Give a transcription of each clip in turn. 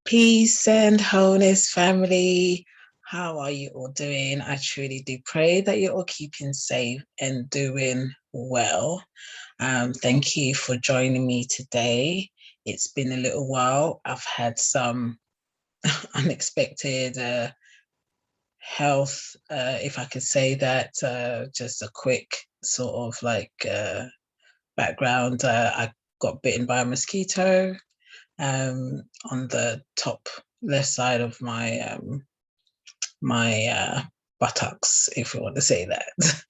Peace and wholeness, family. How are you all doing? I truly do pray that you're all keeping safe and doing well. Thank you for joining me today. It's been a little while. I've had some unexpected health, if I could say that. Just a quick sort of background. I got bitten by a mosquito on the top left side of my buttocks, if you want to say that.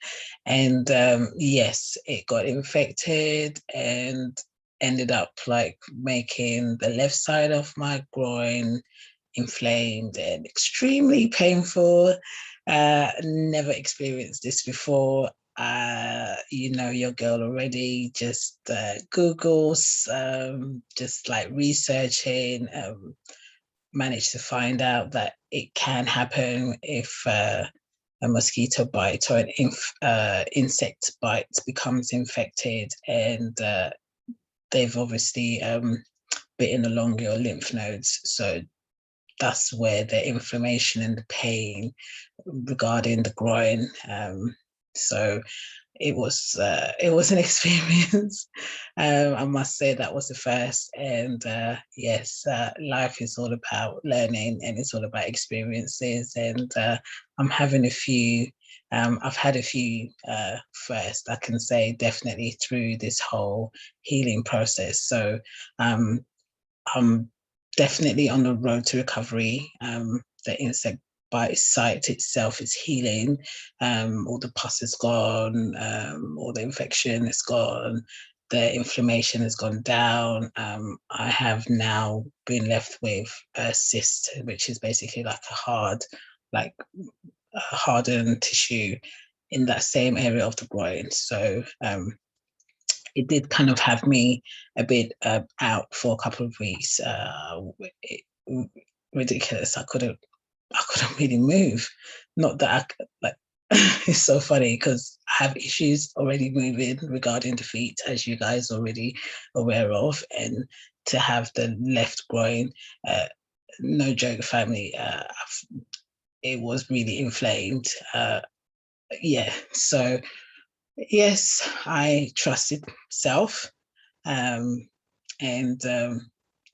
And yes, it got infected and ended up like making the left side of my groin inflamed and extremely painful. Never experienced this before. You know your girl already. Just Googles, just like researching. Managed to find out that it can happen if a mosquito bite or an insect bite becomes infected, and they've obviously bitten along your lymph nodes. So that's where the inflammation and the pain regarding the groin. So it was an experience. I must say that was the first, and yes, life is all about learning and it's all about experiences. And I'm having a few. I've had a few first, I can say, definitely through this whole healing process. So I'm definitely on the road to recovery. The insect bite site itself is healing. All the pus is gone, all the infection is gone, the inflammation has gone down. I have now been left with a cyst, which is basically like like a hardened tissue in that same area of the groin. So it did kind of have me a bit out for a couple of weeks. Ridiculous. I couldn't really move. Not that I like. It's so funny because I have issues already moving regarding the feet, as you guys already aware of, and to have the left groin, no joke, family. It was really inflamed. Yeah, so yes, I trusted self, um, and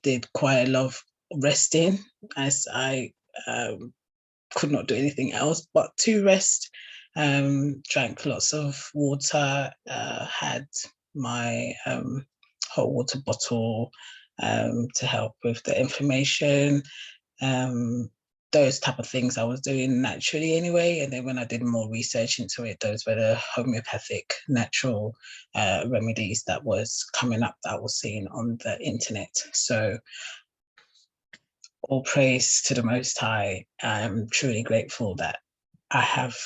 did quite a lot of resting, as I could not do anything else but to rest. Drank lots of water, had my hot water bottle to help with the inflammation. Um, those type of things I was doing naturally anyway. And then when I did more research into it, those were the homeopathic natural remedies that was coming up that I was seeing on the internet. So all praise to the Most High. I'm truly grateful that I have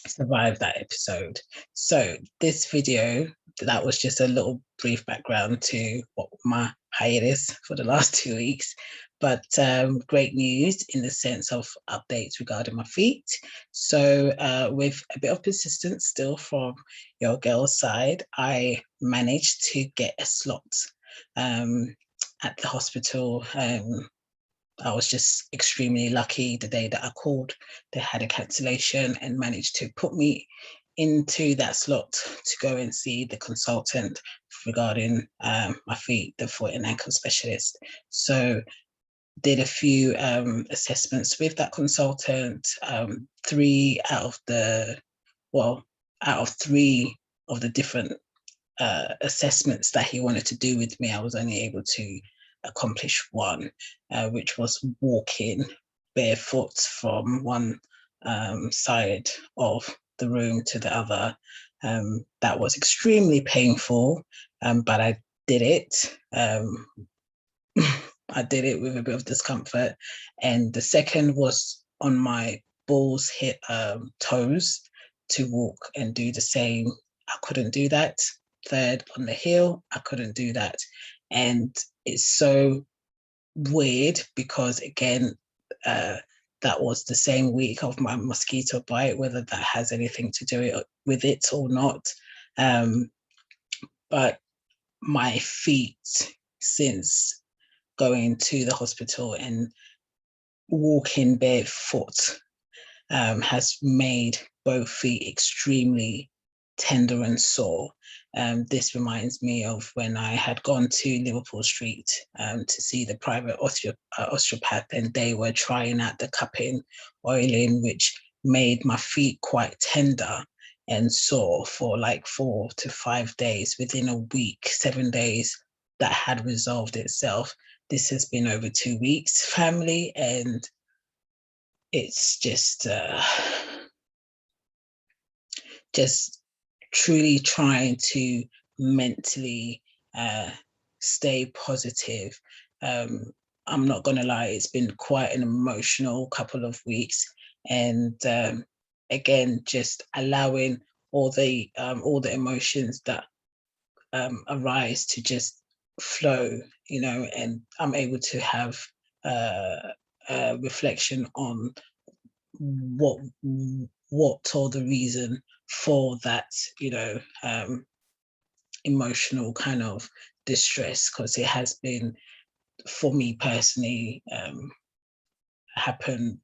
survived that episode. So this video, that was just a little brief background to what my hiatus for the last 2 weeks. But great news in the sense of updates regarding my feet. So with a bit of persistence still from your girl's side, I managed to get a slot at the hospital. I was just extremely lucky the day that I called, they had a cancellation and managed to put me into that slot to go and see the consultant regarding my feet, the foot and ankle specialist. So did a few assessments with that consultant. Three out of the, well, out of three of the different assessments that he wanted to do with me, I was only able to accomplish one, which was walking barefoot from one side of the room to the other. That was extremely painful, but I did it. I did it with a bit of discomfort. And the second was on my balls hit toes to walk and do the same. I couldn't do that. Third, on the heel, I couldn't do that. And it's so weird because, again, that was the same week of my mosquito bite, whether that has anything to do with it or not. But my feet, since going to the hospital and walking barefoot has made both feet extremely tender and sore. This reminds me of when I had gone to Liverpool Street to see the private osteopath, and they were trying out the cupping oiling, which made my feet quite tender and sore for like 4 to 5 days. Within a week, 7 days, that had resolved itself. This has been over 2 weeks, family, and it's just truly trying to mentally stay positive. I'm not going to lie, it's been quite an emotional couple of weeks, and again, just allowing all the emotions that arise to just flow, and I'm able to have a reflection on what or the reason for that, emotional kind of distress, because it has been, for me personally, happened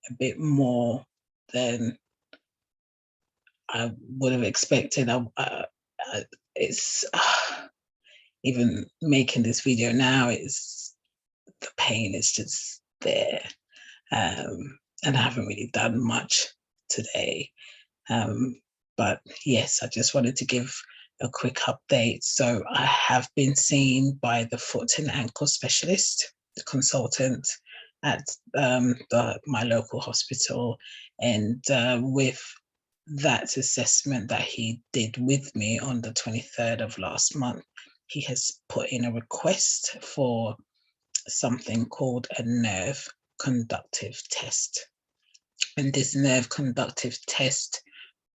a bit more than I would have expected. It's even making this video now, is the pain is just there, and I haven't really done much today. But yes, I just wanted to give a quick update. So I have been seen by the foot and ankle specialist, the consultant at my local hospital, and with that assessment that he did with me on the 23rd of last month, he has put in a request for something called a nerve conductive test. And this nerve conductive test,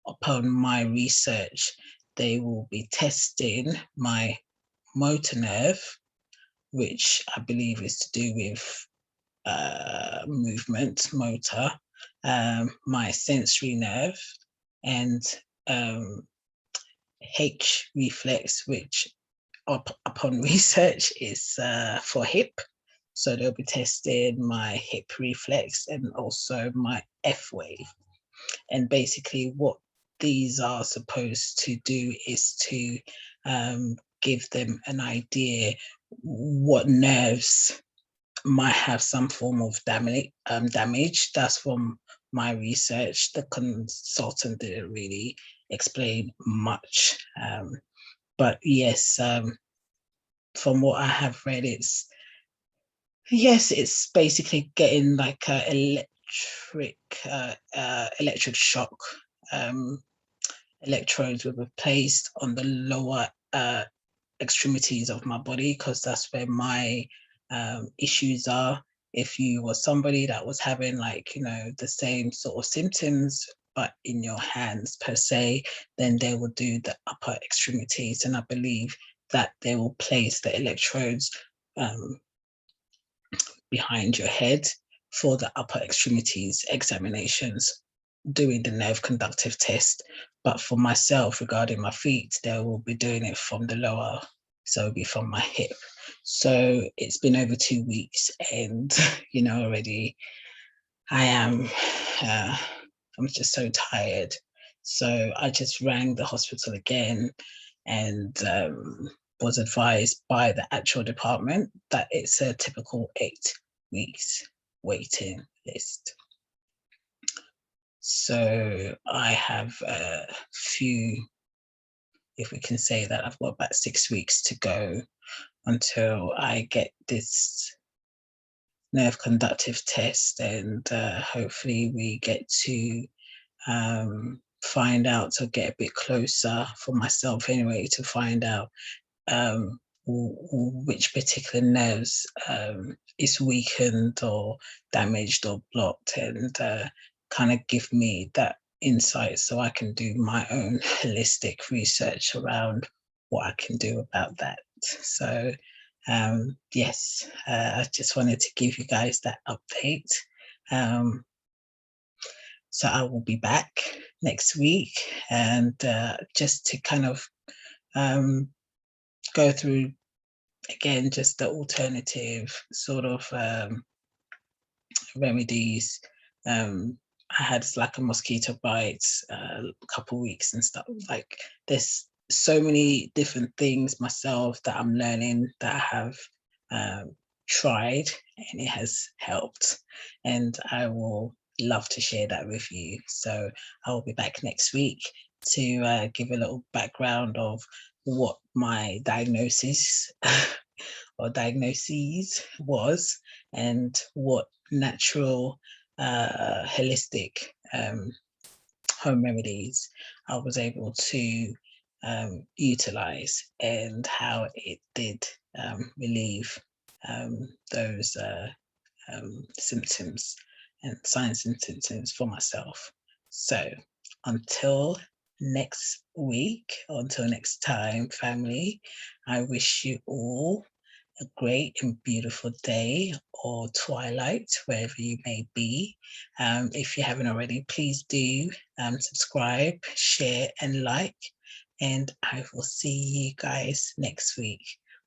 upon my research, they will be testing my motor nerve, which I believe is to do with movement, motor, my sensory nerve, and H reflex, which upon research is for hip. So they'll be testing my hip reflex and also my F wave. And basically what these are supposed to do is to give them an idea what nerves might have some form of damage. That's from my research. The consultant didn't really explain much. But yes, from what I have read, it's basically getting like a electric shock. Electrodes were placed on the lower extremities of my body, because that's where my issues are. If you were somebody that was having the same sort of symptoms but in your hands per se, then they will do the upper extremities, and I believe that they will place the electrodes behind your head for the upper extremities examinations, doing the nerve conductive test. But for myself, regarding my feet, they will be doing it from the lower, so it'll be from my hip. So it's been over 2 weeks, and already I am I'm just so tired. So I just rang the hospital again, and was advised by the actual department that it's a typical 8 weeks waiting list. So I have a few, if we can say that, I've got about 6 weeks to go until I get this nerve conductive test, and hopefully we get to find out, or get a bit closer for myself anyway, to find out which particular nerves is weakened or damaged or blocked, and kind of give me that insight so I can do my own holistic research around what I can do about that. So yes, I just wanted to give you guys that update. So I will be back next week, and just to kind of go through again, just the alternative sort of remedies. I had like a mosquito bite a couple weeks and stuff. Like there's so many different things myself that I'm learning that I have um, tried and it has helped. And I will love to share that with you. So I will be back next week to give a little background of what my diagnosis or diagnoses was and what natural holistic home remedies I was able to utilize and how it did relieve those symptoms and signs and symptoms for myself. So until next week, or until next time, family, I wish you all a great and beautiful day or twilight, wherever you may be. If you haven't already, please do subscribe, share, and like. And I will see you guys next week.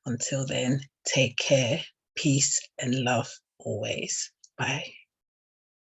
Until then, take care, peace, and love always. Bye.